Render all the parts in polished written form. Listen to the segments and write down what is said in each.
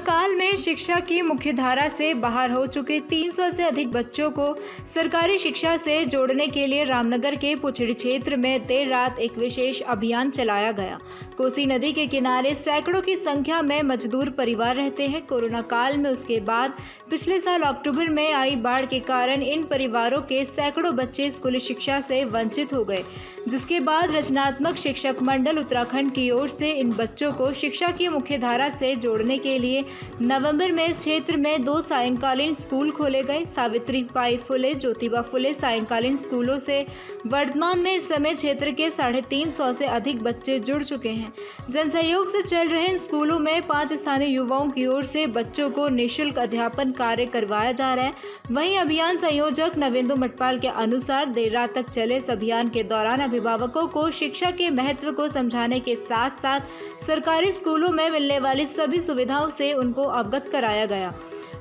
काल में शिक्षा की मुख्यधारा से बाहर हो चुके 300 से अधिक बच्चों को सरकारी शिक्षा से जोड़ने के लिए रामनगर के पुछड़ी क्षेत्र में देर रात एक विशेष अभियान चलाया गया। कोसी नदी के किनारे सैकड़ों की संख्या में मजदूर परिवार रहते हैं। कोरोना काल में उसके बाद पिछले साल अक्टूबर में आई बाढ़ के कारण इन परिवारों के सैकड़ों बच्चे स्कूली शिक्षा से वंचित हो गए, जिसके बाद रचनात्मक शिक्षक मंडल उत्तराखंड की ओर से इन बच्चों को शिक्षा की मुख्यधारा से जोड़ने के लिए नवंबर में इस क्षेत्र में 2 सायंकालीन स्कूल खोले गए। सावित्रीबाई फुले, ज्योतिबा फुले सायंकालीन स्कूलों से वर्तमान में इस समय क्षेत्र के 350 से अधिक बच्चे जुड़ चुके हैं। जनसहयोग से चल रहे इन स्कूलों में 5 स्थानीय युवाओं की ओर से बच्चों को निःशुल्क अध्यापन कार्य करवाया जा रहा है। वहीं अभियान संयोजक नवेंदु मटपाल के अनुसार देर रात तक चले इस अभियान के दौरान अभिभावकों को शिक्षा के महत्व को समझाने के साथ साथ सरकारी स्कूलों में मिलने वाली सभी सुविधाओं से उनको अवगत कराया गया।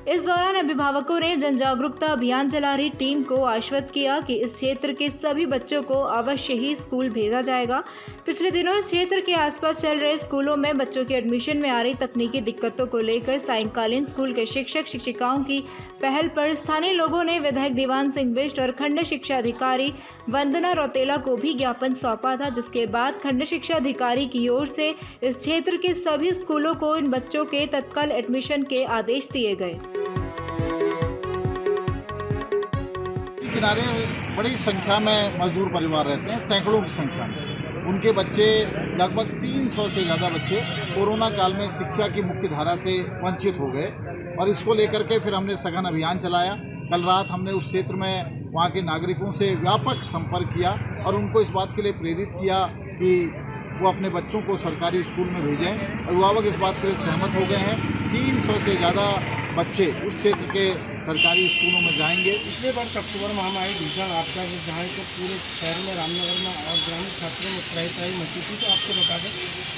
इस दौरान अभिभावकों ने जन जागरूकता अभियान चला रही टीम को आश्वस्त किया कि इस क्षेत्र के सभी बच्चों को अवश्य ही स्कूल भेजा जाएगा। पिछले दिनों इस क्षेत्र के आसपास चल रहे स्कूलों में बच्चों के एडमिशन में आ रही तकनीकी दिक्कतों को लेकर सायंकालीन स्कूल के शिक्षक शिक्षिकाओं की पहल पर स्थानीय लोगों ने विधायक दीवान सिंह बिष्ट और खंड शिक्षा अधिकारी वंदना रौतेला को भी ज्ञापन सौंपा था, जिसके बाद खंड शिक्षा अधिकारी की ओर से इस क्षेत्र के सभी स्कूलों को इन बच्चों के तत्काल एडमिशन के आदेश दिए गए। किनारे बड़ी संख्या में मजदूर परिवार रहते हैं, सैकड़ों की संख्या में। उनके बच्चे लगभग 300 से ज़्यादा बच्चे कोरोना काल में शिक्षा की मुख्य धारा से वंचित हो गए और इसको लेकर के फिर हमने सघन अभियान चलाया। कल रात हमने उस क्षेत्र में वहाँ के नागरिकों से व्यापक संपर्क किया और उनको इस बात के लिए प्रेरित किया कि वो अपने बच्चों को सरकारी स्कूल में भेजें। अभिभावक इस बात के लिए सहमत हो गए हैं। 300 से ज़्यादा बच्चे उस क्षेत्र के सरकारी स्कूलों में जाएंगे। पिछले वर्ष अक्टूबर माह में आई भीषण आपदा से जहाँ तो पूरे शहर में रामनगर में और ग्रामीण क्षेत्रों में त्राही मची थी, तो आपको बता दें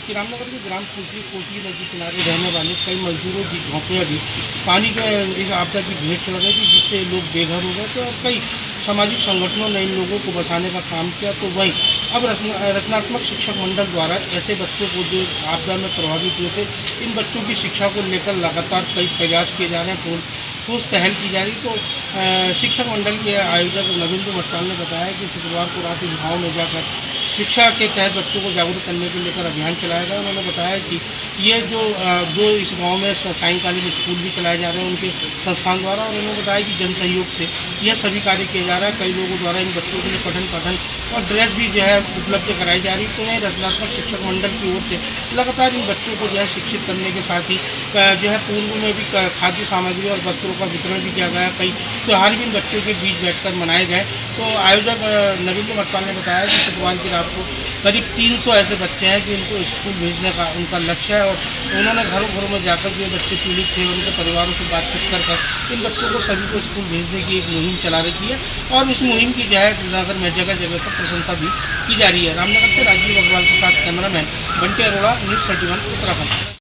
कि रामनगर के ग्राम कोसी नदी किनारे रहने वाले कई मजदूरों की झोंपड़ियाँ भी पानी के इस आपदा की भेंट चढ़ गई थी, जिससे लोग बेघर हो गए थे और कई सामाजिक संगठनों ने इन लोगों को बचाने का काम किया। तो वहीं अब रचनात्मक शिक्षक मंडल द्वारा ऐसे बच्चों को जो आपदा में प्रभावित हुए थे, इन बच्चों की शिक्षा को लेकर लगातार कई प्रयास किए जा रहे हैं, ठोस पहल की जा रही। तो शिक्षक मंडल के आयोजक नवेंदु मटपाल ने बताया कि शुक्रवार को रात इस गाँव में जाकर शिक्षा के तहत बच्चों को जागरूक करने को लेकर अभियान चलाया गया। उन्होंने बताया कि ये जो इस गांव में सायंकालीन स्कूल भी चलाए जा रहे हैं उनके संस्थान द्वारा, और उन्होंने बताया कि जन सहयोग से यह सभी कार्य किया जा रहा है। कई लोगों द्वारा इन बच्चों के लिए पठन पाठन और ड्रेस भी जो है उपलब्ध कराई जा रही। तो वहीं रचनात्मक शिक्षक मंडल की ओर से लगातार इन बच्चों को जो है शिक्षित करने के साथ ही जो है पूर्व में भी खाद्य सामग्री और वस्त्रों का वितरण भी किया गया। कई त्यौहार भी इन बच्चों के बीच बैठकर मनाए गए। तो आयोजक नवेंदु मटपाल ने बताया कि शुक्रवार की रात को करीब 300 ऐसे बच्चे हैं कि इनको स्कूल भेजने का उनका लक्ष्य है, और उन्होंने घरों घरों में जाकर जो बच्चे पीड़ित थे उनके परिवारों से बातचीत कर इन बच्चों को सभी को स्कूल भेजने की एक मुहिम चला रखी है, और इस मुहिम की जो है नगर में जगह जगह पर प्रशंसा भी की जा रही है। रामनगर से राजीव अग्रवाल के साथ कैमरामैन बंटी अरोड़ा, न्यूज़ 31 उत्तराखंड।